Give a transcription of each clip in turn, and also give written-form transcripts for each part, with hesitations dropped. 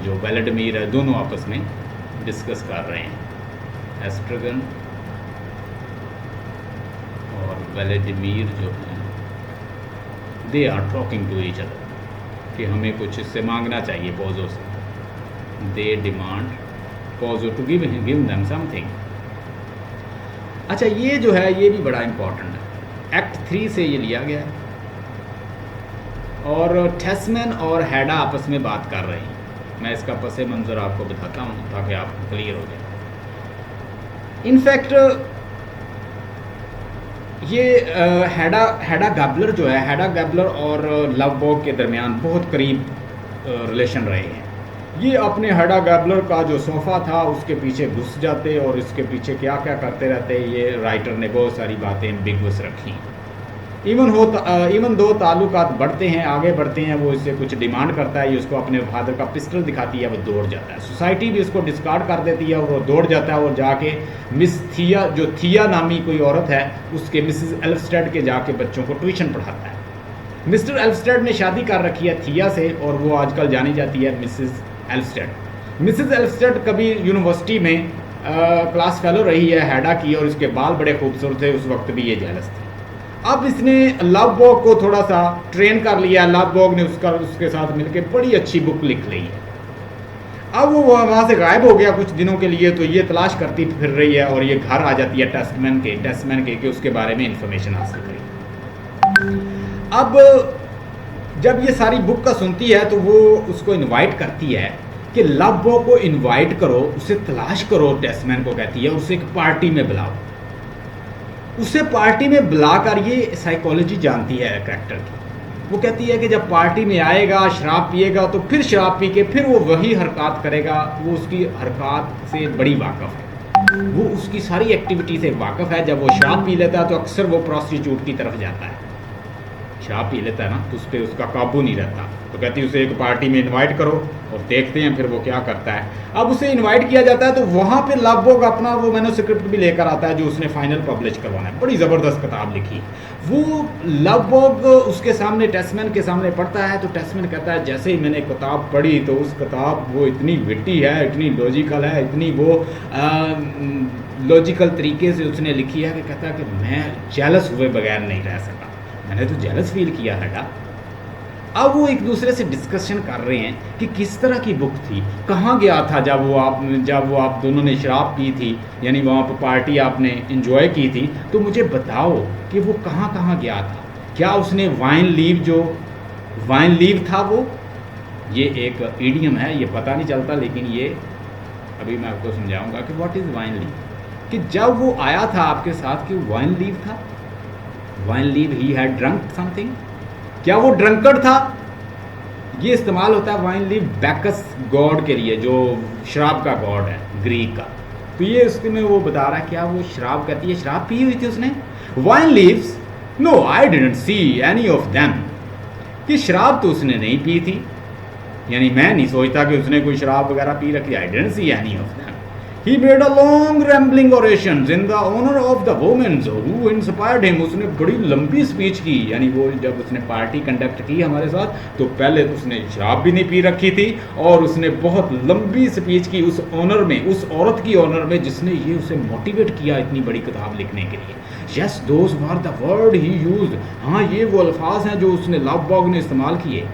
जो व्लादिमीर है, दोनों आपस में डिस्कस कर रहे हैं। एस्ट्रागन और व्लादिमीर जो हैं they are talking to each other कि हमें कुछ इससे मांगना चाहिए पोजो से। They demand Pozzo to give them something. अच्छा, ये जो है ये भी बड़ा इंपॉर्टेंट है, एक्ट 3 से ये लिया गया है। और टेस्मैन और हैडा आपस में बात कर रहे हैं। मैं इसका पसे मंज़र आपको बताता हूँ ताकि आपको क्लियर हो जाए। इनफैक्ट ये हैडा गैबलर जो है, हैडा गैबलर और लवबॉग के दरमियान बहुत करीब रिलेशन रहे हैं। ये अपने हैडा गैबलर का जो सोफ़ा था उसके पीछे घुस जाते और इसके पीछे क्या क्या करते रहते। ये राइटर ने बहुत सारी बातें एम्बिगुअस रखी। इवन दो ताल्लुकात बढ़ते हैं, आगे बढ़ते हैं, वो इससे कुछ डिमांड करता है, ये उसको अपने फादर का पिस्टल दिखाती है, वो दौड़ जाता है। सोसाइटी भी उसको डिस्कार्ड कर देती है और वो दौड़ जाता है और जाके मिस थिया, जो थिया नामी कोई औरत है, उसके मिसेस एल्फ्स्टेड के जाके बच्चों को ट्यूशन पढ़ाता है। मिस्टर एल्फ्स्टेड ने शादी कर रखी है थिया से और वो आजकल जानी जाती है मिसेस एल्फ्स्टेड। मिसेस एल्फ्स्टेड कभी यूनिवर्सिटी में क्लास फेलो रही है हैडा की और उसके बाल बड़े खूबसूरत थे, उस वक्त भी ये जेलस थी। अब इसने लवबॉग को थोड़ा सा ट्रेन कर लिया। लवबॉग ने उसके साथ मिलकर बड़ी अच्छी बुक लिख ली है। अब वो वहाँ से गायब हो गया कुछ दिनों के लिए, तो ये तलाश करती फिर रही है और ये घर आ जाती है टेस्मैन के उसके बारे में इंफॉर्मेशन हासिल करी। अब जब ये सारी बुक का सुनती है तो वो उसको इनवाइट करती है कि लवबॉग को इनवाइट करो, उसे तलाश करो, टेस्मैन को कहती है, उसे एक पार्टी में बुलाओ। उसे पार्टी में बुलाकर, ये साइकोलॉजी जानती है कैरेक्टर की, वो कहती है कि जब पार्टी में आएगा, शराब पिएगा, तो फिर शराब पी के फिर वो वही हरकत करेगा। वो उसकी हरकत से बड़ी वाकफ़ है, वो उसकी सारी एक्टिविटी से वाकफ़ है। जब वो शराब पी लेता है तो अक्सर वो प्रॉस्टिट्यूट की तरफ जाता है। शराब पी लेता है ना, तो उस पर उसका काबू नहीं रहता। तो कहती है उसे एक पार्टी में इनवाइट करो और देखते हैं फिर वो क्या करता है। अब उसे इनवाइट किया जाता है तो वहाँ पे लवबॉग अपना वो मैन्युस्क्रिप्ट भी लेकर आता है जो उसने फाइनल पब्लिश करवाना है। बड़ी ज़बरदस्त किताब लिखी। वो लवबॉग उसके सामने, टेस्मैन के सामने पढ़ता है तो टेस्मैन कहता है जैसे ही मैंने किताब पढ़ी तो उस किताब वो इतनी विट्टी है, इतनी लॉजिकल है, इतनी वो लॉजिकल तरीके से उसने लिखी है कि कहता है कि मैं जेलस हुए बगैर नहीं रह सका। मैंने तो जेलस फील किया है। अब वो एक दूसरे से डिस्कशन कर रहे हैं कि किस तरह की बुक थी, कहाँ गया था जब वो आप दोनों ने शराब पी थी, यानी वहाँ पर पार्टी आपने एंजॉय की थी, तो मुझे बताओ कि वो कहाँ कहाँ गया था। क्या उसने वाइन लीव था वो, ये एक इडियम है, ये पता नहीं चलता, लेकिन ये अभी मैं आपको समझाऊंगा कि व्हाट इज़ वाइन लीव। कि जब वो आया था आपके साथ कि वाइन लीव था, wine leave he had drunk something, क्या वो ड्रंकर्ड था। ये इस्तेमाल होता है वाइन लीव बैकस गॉड के लिए, जो शराब का गॉड है ग्रीक का। तो ये उसमें वो बता रहा है क्या वो शराब कहती है, शराब पी हुई थी उसने। Wine leaves, no I didn't see any of them, कि शराब तो उसने नहीं पी थी, यानी मैं नहीं सोचता कि उसने कोई शराब वगैरह पी रखी। आई didn't see any of them. He made a long rambling orations in the honor of the women who inspired him. उसने बड़ी लंबी स्पीच की, यानी वो जब उसने पार्टी कंडक्ट की हमारे साथ तो पहले उसने शराब भी नहीं पी रखी थी और उसने बहुत लंबी स्पीच की उस ऑनर में, उस औरत की ऑनर में जिसने ये उसे मोटिवेट किया इतनी बड़ी किताब लिखने के लिए। Yes, those were the word he used. हाँ, ये वो अल्फाज हैं जो उसने लवबॉग ने इस्तेमाल किए।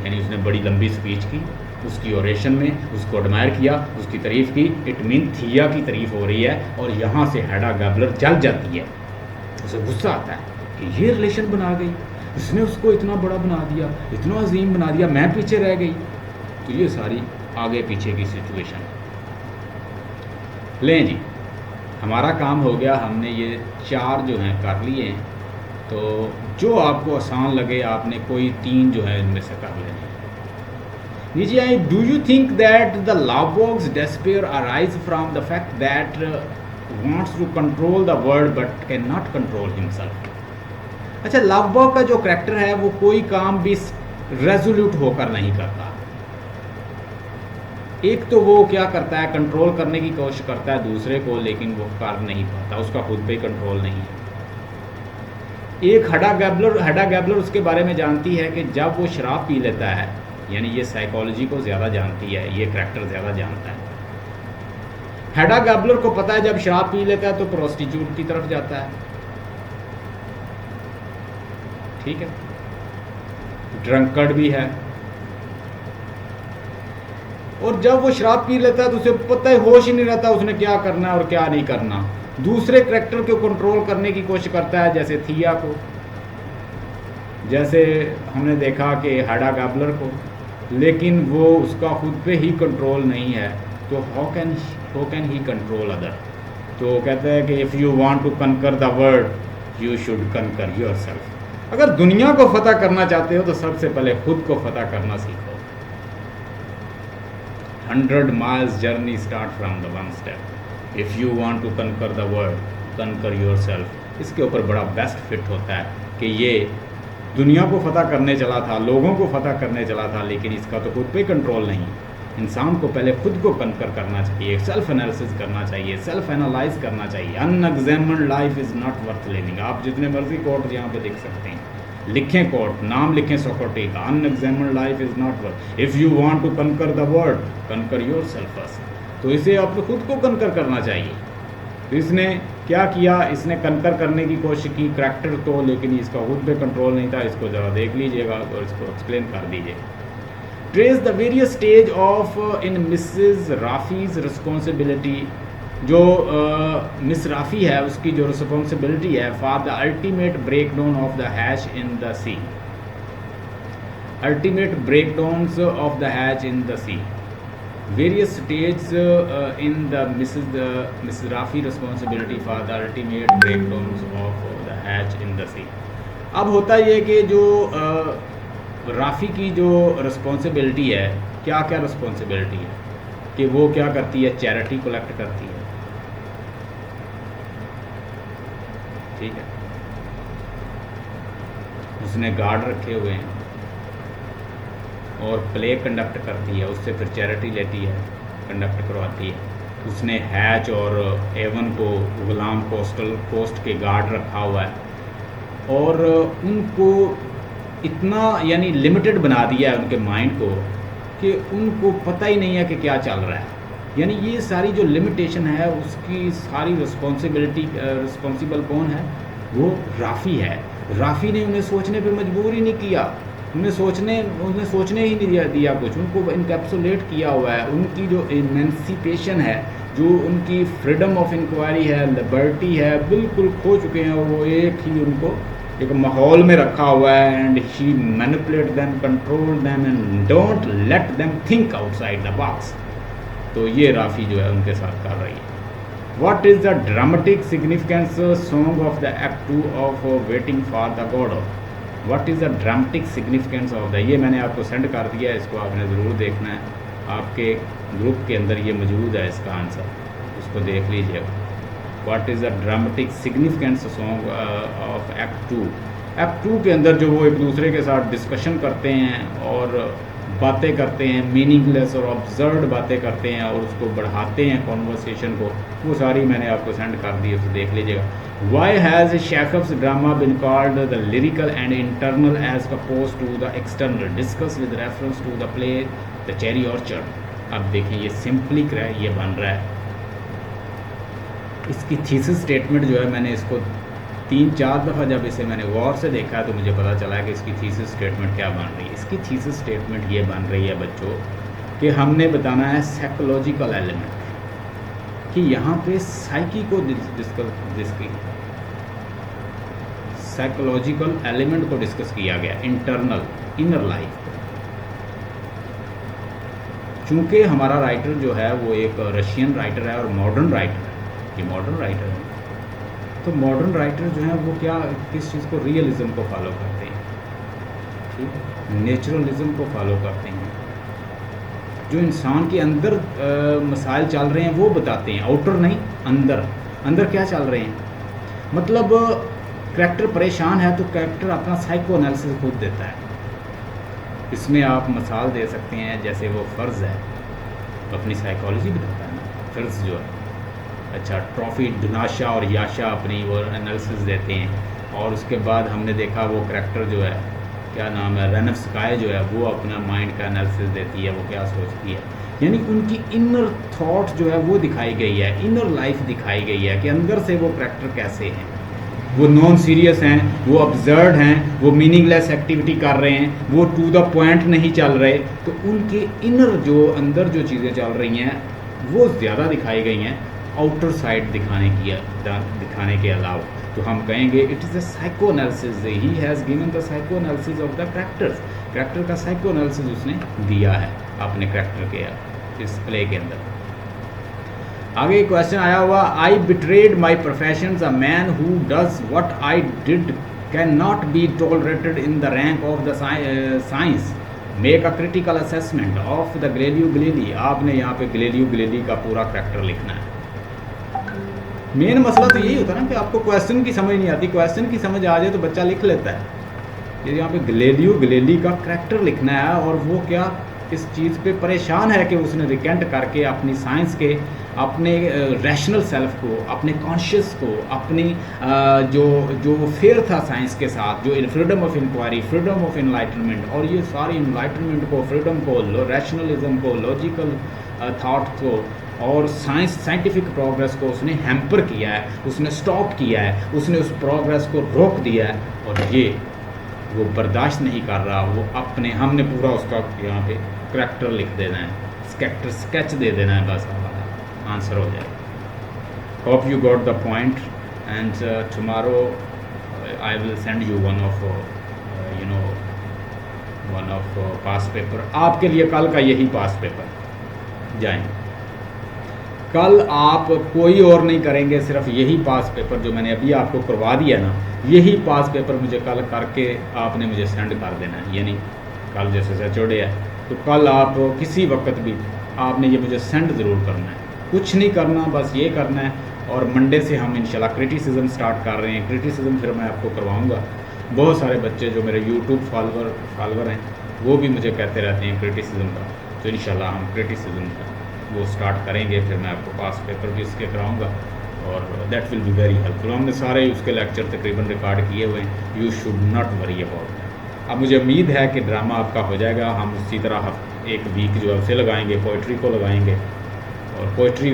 यानी उसने बड़ी लंबी स्पीच की, उसकी ओरेशन में उसको एडमायर किया, उसकी तारीफ़ की। इट मीन थिया की तारीफ़ हो रही है और यहाँ से हैडा गैबलर जल जाती है। उसे गुस्सा आता है कि ये रिलेशन बना गई, इसने उसको इतना बड़ा बना दिया, इतना अजीम बना दिया, मैं पीछे रह गई। तो ये सारी आगे पीछे की सिचुएशन। लें जी, हमारा काम हो गया, हमने ये 4 जो हैं कर लिए हैं। तो जो आपको आसान लगे आपने कोई 3 जो है इनमें से कर लेने। नीचे आए, do you think that the lovebugs despair arise from the fact that wants to control the world but cannot control himself? अच्छा, लवबॉग का जो करैक्टर है वो कोई काम भी रेजोल्यूट होकर नहीं करता। एक तो वो क्या करता है, कंट्रोल करने की कोशिश करता है दूसरे को, लेकिन वो कर नहीं पाता, उसका खुद पे कंट्रोल नहीं है। एक हैडा गैबलर उसके बारे में जानती है कि जब वो शराब पी लेता है यानी ये साइकोलॉजी को ज़्यादा जानती है, ये करैक्टर ज़्यादा जानता है। हेडा गैबलर को पता है जब शराब पी लेता है तो प्रोस्टिट्यूट की तरफ जाता है, ठीक है, ड्रंकर्ड भी है। और जब वो शराब पी लेता है तो उसे पता है, होश ही नहीं रहता उसने क्या करना है और क्या नहीं करना। दूसरे करैक्टर को कंट्रोल करने की कोशिश करता है, जैसे थिया को, जैसे हमने देखा कि हेडा गैबलर को, लेकिन वो उसका खुद पे ही कंट्रोल नहीं है, तो how can he control other. तो कहते हैं कि if you want to conquer the world you should conquer yourself. अगर दुनिया को फतह करना चाहते हो तो सबसे पहले खुद को फतह करना सीखो। 100 miles journey start from the one step. If you want to conquer the world, conquer yourself. इसके ऊपर बड़ा बेस्ट फिट होता है कि ये दुनिया को फतह करने चला था, लोगों को फतह करने चला था, लेकिन इसका तो खुद पे कंट्रोल नहीं। इंसान को पहले खुद को कनकर करना चाहिए, सेल्फ एनालिसिस करना चाहिए, सेल्फ एनालाइज करना चाहिए। Unexamined life is not worth living. आप जितने मर्जी कोट यहाँ पे लिख सकते हैं, लिखें कोट, नाम लिखें सोक्रेटिस का, unexamined life is not worth. If you want to conquer the world conquer yourself first. तो इसे आपको खुद को कनकर करना चाहिए। तो इसने क्या किया, इसने कनकर करने की कोशिश की करैक्टर तो, लेकिन इसका खुद पे कंट्रोल नहीं था। इसको ज़रा देख लीजिएगा और इसको एक्सप्लेन कर दीजिए। Trace the various stage of in Mrs Raffi's responsibility. जो मिस राफ़ी है उसकी जो रिस्पॉन्सिबिलिटी है for the ultimate breakdown of the hatch in the sea. Ultimate breakdowns of the hatch in the sea. Various stage in the miss Raffi responsibility for the ultimate breakdowns of the hatch in the sea. अब होता ये कि जो राफ़ी की जो responsibility है, क्या क्या रिस्पॉन्सिबिलिटी है कि वो क्या करती है, चैरिटी कलेक्ट करती है, ठीक है, उसने गार्ड रखे हुए हैं और प्ले कंडक्ट करती है, उससे फिर चैरिटी लेती है, कंडक्ट करवाती है। उसने हैच और एवन को गुलाम पोस्ट के गार्ड रखा हुआ है और उनको इतना यानी लिमिटेड बना दिया है उनके माइंड को कि उनको पता ही नहीं है कि क्या चल रहा है। यानी ये सारी जो लिमिटेशन है उसकी सारी रिस्पॉन्सिबल कौन है, वो राफ़ी है। राफ़ी ने उन्हें सोचने पे मजबूर ही नहीं किया, उन्हें सोचने ही नहीं दिया कुछ, उनको इनकैप्सुलेट किया हुआ है। उनकी जो इमेंसिपेशन है, जो उनकी फ्रीडम ऑफ इंक्वायरी है, लिबर्टी है, बिल्कुल खो चुके हैं। वो एक ही उनको एक माहौल में रखा हुआ है and she manipulate them, control them and don't let them think outside the box. तो ये राफ़ी जो है उनके साथ कर रही है। What is the dramatic significance song of the act 2 of waiting for the God. What is the dramatic significance of the, ये मैंने आपको सेंड कर दिया है, इसको आपने ज़रूर देखना है। आपके ग्रुप के अंदर ये मौजूद है इसका आंसर, उसको देख लीजिएगा। What is the dramatic significance song of act 2। Act 2 के अंदर जो वो एक दूसरे के साथ डिस्कशन करते हैं और बातें करते हैं, मीनिंगलेस और ऑब्जर्व्ड बातें करते हैं और उसको बढ़ाते हैं कॉन्वर्सेशन को, वो सारी मैंने आपको सेंड कर दी, उसे देख लीजिएगा। Why has Chekhov's drama been called the lyrical and internal as opposed to the external, discuss with reference to the play the Cherry Orchard. अब देखें ये सिंपली ये बन रहा है। इसकी थीसिस स्टेटमेंट जो है, मैंने इसको 3-4 दफ़ा जब इसे मैंने गौर से देखा तो मुझे पता चला कि इसकी थीसिस स्टेटमेंट क्या बन रही है। इसकी थीसिस स्टेटमेंट ये बन रही है बच्चों कि हमने बताना है साइकोलॉजिकल एलिमेंट, कि यहाँ पे साइकी को साइकोलॉजिकल एलिमेंट को डिस्कस किया गया, इंटरनल इनर लाइफ को। चूँकि हमारा राइटर जो है वो एक रशियन राइटर है और मॉडर्न राइटर है, ये मॉडर्न राइटर है, तो मॉडर्न राइटर जो है वो क्या किस चीज़ को, रियलिज़म को फॉलो करते हैं, ठीक है, नेचुरलिज़म को फॉलो करते हैं। जो इंसान के अंदर मसाइल चल रहे हैं वो बताते हैं, आउटर नहीं, अंदर क्या चल रहे हैं। मतलब करैक्टर परेशान है तो करैक्टर अपना साइको एनालिसिस खुद देता है। इसमें आप मिसाल दे सकते हैं, जैसे वो फ़र्ज़ है तो अपनी साइकोलॉजी बताता है ना, फ़र्ज़ जो है। अच्छा, ट्रॉफ़ी दुनाशा और याशा अपनी वो एनालिसिस देते हैं और उसके बाद हमने देखा वो करैक्टर जो है क्या नाम है, रेनफ्स्काय जो है वो अपना माइंड का एनालिसिस देती है, वो क्या सोचती है। यानी उनकी इनर थॉट जो है वो दिखाई गई है, इनर लाइफ दिखाई गई है कि अंदर से वो करैक्टर कैसे हैं। वो नॉन सीरियस हैं, वो ऑब्जर्व हैं, वो मीनिंगलेस एक्टिविटी कर रहे हैं, वो टू द पॉइंट नहीं चल रहे। तो उनके इनर जो अंदर जो चीज़ें चल रही हैं वो ज़्यादा दिखाई गई हैं आउटर साइड दिखाने के अलावा। तो हम कहेंगे it is a psycho analysis, he has given the psycho analysis of the character का साइको एनालिसिस उसने दिया है अपने करैक्टर के इस प्ले के अंदर। आगे क्वेश्चन आया हुआ, I betrayed my profession, a man who does what I did can not be tolerated in the rank of the science, make a critical assessment of the Galileo Galilei. आपने यहाँ पे Galileo Galilei का पूरा character लिखना है। Main मसला तो यही होता है ना कि आपको क्वेश्चन की समझ नहीं आती, क्वेश्चन की समझ आ जाए तो बच्चा लिख लेता है। ये यहाँ पे गैलीलियो गैलीली का करैक्टर लिखना है, और वो क्या इस चीज़ पे परेशान है कि उसने रिकेंट करके अपनी साइंस के, अपने रैशनल सेल्फ को, अपने कॉन्शियस को, अपनी जो फेयर था साइंस के साथ, जो freedom of inquiry, freedom of enlightenment, और ये सारी इनलाइटनमेंट को, फ्रीडम को, रैशनलिज्म को, लॉजिकल थाट को और साइंटिफिक प्रोग्रेस को उसने हैम्पर किया है, उसने स्टॉप किया है, उसने उस प्रोग्रेस को रोक दिया है, और ये वो बर्दाश्त नहीं कर रहा। वो अपने, हमने पूरा उसका यहाँ पे करैक्टर लिख देना है, कैरेक्टर स्केच दे देना है, बस हमारा आंसर हो जाएगा। Hope you got the point, and tomorrow I will send you one of pass paper. आपके लिए कल का यही पास पेपर जाएं। कल आप कोई और नहीं करेंगे, सिर्फ यही पास पेपर जो मैंने अभी आपको करवा दिया ना, यही पास पेपर मुझे कल करके आपने मुझे सेंड कर देना है। यानी कल जैसे सैटरडे है तो कल आप किसी वक्त भी आपने ये मुझे सेंड ज़रूर करना है, कुछ नहीं करना, बस ये करना है। और मंडे से हम इंशाल्लाह क्रिटिसिज्म स्टार्ट कर रहे हैं। क्रिटिसिज्म फिर मैं आपको करवाऊँगा। बहुत सारे बच्चे जो मेरे यूट्यूब फॉलोवर हैं वो भी मुझे कहते रहते हैं क्रिटिसिज्म का, तो इंशाल्लाह हम क्रिटिसिज्म का वो स्टार्ट करेंगे। फिर मैं आपको पास पेपर भी इसके कराऊँगा, और that will be very helpful. हमने सारे उसके लेक्चर तकरीबन रिकॉर्ड किए हुए हैं, you should not worry about that. अब मुझे उम्मीद है कि ड्रामा आपका हो जाएगा। हम उसी तरह एक वीक जो है उसे लगाएंगे, पोइट्री को लगाएंगे, और पोइट्री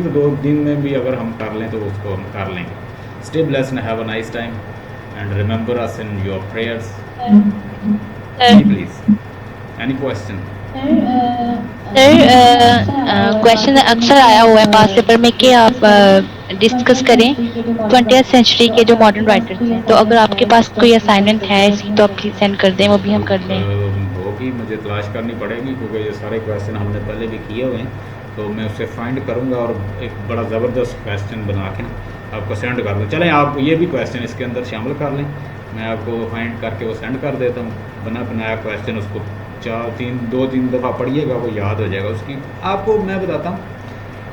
तो 2 दिन में भी अगर हम कर लें तो उसको हम कर लेंगे। Stay blessed, have a nice time, and remember us in your prayers please. Any question? Sir question अक्सर आया हुआ है पास पेपर में कि आप डिस्कस करें 20th सेंचुरी के जो मॉडर्न राइटर्स हैं। तो अगर आपके पास कोई असाइनमेंट है इसकी तो आप प्लीज़ सेंड कर दें, वो भी हम कर लें। होगी, मुझे तलाश करनी पड़ेगी क्योंकि ये सारे क्वेश्चन हमने पहले भी किए हुए हैं, तो मैं उसे फाइंड करूँगा और एक बड़ा ज़बरदस्त क्वेश्चन बना के आपको सेंड कर दूँ। चलें, आप ये भी क्वेश्चन इसके अंदर शामिल कर लें, मैं आपको फाइंड करके वो सेंड कर देता हूँ। बना बनाया क्वेश्चन, उसको 2-3 दफ़ा पढ़िएगा, वो याद हो जाएगा। उसकी आपको मैं बताता हूँ,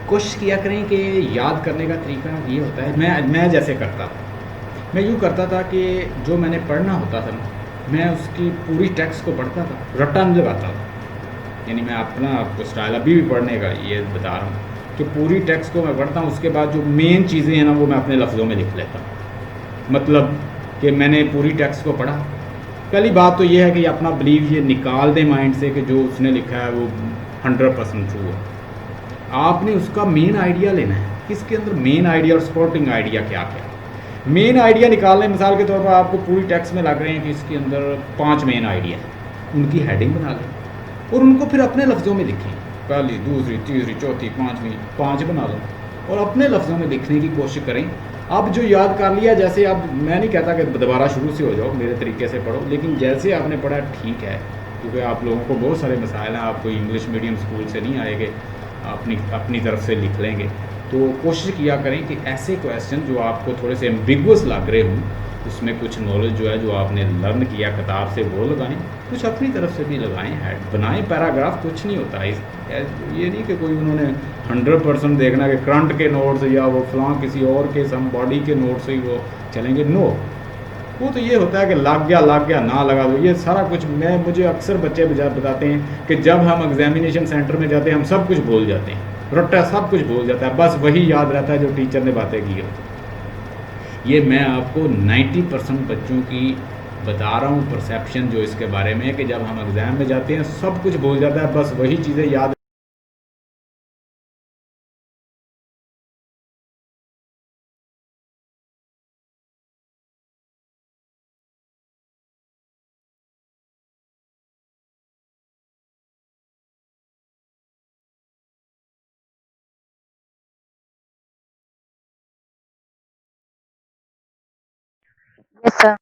कोशिश किया करें कि याद करने का तरीका ये होता है, मैं जैसे करता था, मैं यूँ करता था कि जो मैंने पढ़ना होता था ना, मैं उसकी पूरी टेक्स्ट को पढ़ता था, रट्टा नहीं लगाता था। यानी मैं अपना आपको स्टाइल अभी भी पढ़ने का ये बता रहा हूँ कि पूरी टेक्स्ट को मैं पढ़ता हूँ, उसके बाद जो मेन चीज़ें हैं ना वो मैं अपने लफ्ज़ों में लिख लेता हूँ। मतलब कि मैंने पूरी टेक्स्ट को पढ़ा। पहली बात तो ये है कि अपना बिलीव ये निकाल दें माइंड से कि जो उसने लिखा है वो 100% ट्रू है। आपने उसका मेन आइडिया लेना है कि इसके अंदर मेन आइडिया और सपोर्टिंग आइडिया क्या क्या है। मेन आइडिया निकालने, मिसाल के तौर पर आपको पूरी टेक्स्ट में लग रहे हैं कि इसके अंदर 5 मेन आइडिया हैं, उनकी हेडिंग बना लें और उनको फिर अपने लफ्ज़ों में लिखें। पहली, दूसरी, तीसरी, चौथी, 5वीं, 5 बना लो और अपने लफ्ज़ों में लिखने की कोशिश करें। अब जो याद कर लिया, जैसे अब मैं नहीं कहता कि दोबारा शुरू से हो जाओ, मेरे तरीके से पढ़ो, लेकिन जैसे आपने पढ़ा ठीक है, क्योंकि आप लोगों को बहुत सारे मसाइल हैं, आप कोई इंग्लिश मीडियम स्कूल से नहीं आएंगे, अपनी तरफ से लिख लेंगे। तो कोशिश किया करें कि ऐसे क्वेश्चन जो आपको थोड़े से एम्बिगुअस लग रहे हों, उसमें कुछ नॉलेज जो है जो आपने लर्न किया किताब से वो लगाएं, कुछ अपनी तरफ से भी लगाएं, हेड बनाएं, पैराग्राफ, कुछ नहीं होता है। ये नहीं कि कोई उन्होंने 100% देखना कि करंट के नोट्स या वो फलां किसी और के सम बॉडी के नोट्स से ही वो चलेंगे, नो। वो तो ये होता है कि लग गया ना लगा दो, ये सारा कुछ। मुझे अक्सर बच्चे बताते हैं कि जब हम एग्जामिनेशन सेंटर में जाते हैं हम सब कुछ भूल जाते हैं, रट्टा सब कुछ भूल जाता है, बस वही याद रहता है जो टीचर ने बातें की होती। ये मैं आपको 90% बच्चों की बता रहा हूँ परसेप्शन जो इसके बारे में है कि जब हम एग्ज़ाम में जाते हैं सब कुछ भूल जाता है, बस वही चीज़ें याद यस सर।